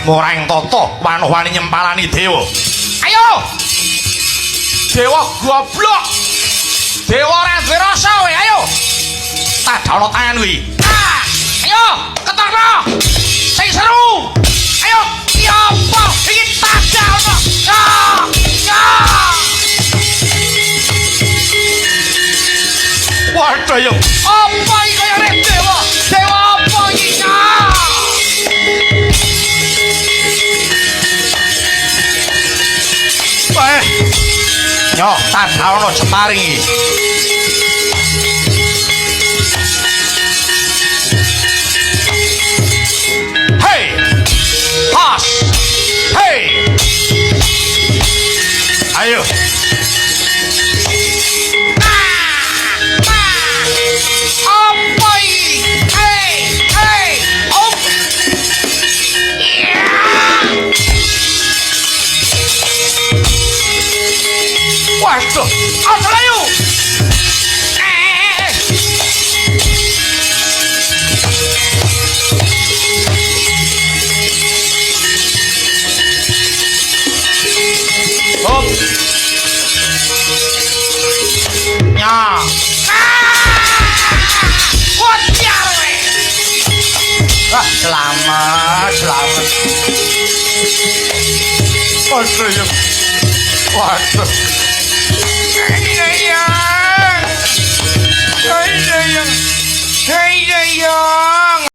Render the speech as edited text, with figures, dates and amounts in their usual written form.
Moreng toto wani nyempalani dewa. Ayo. Dewa goblok. Dewa ora duwe rasa kowe, ayo. Tak dawa tangan kuwi. Ayo, ketokno. Sing seru. Ayo, ya apa? Iki tak dawa. Waduh yo. Apa iki kaya dewa? Dewa apa iki? Yo, tak dawa Jemari. Hey! Pas! Hey! Ayo! Apa ini? Hey! Hey! Op! Waduh! Apa ayo? Hop. Ya. Kotiar we. Selamat, selamat. Waduh ya. Waduh. Hey,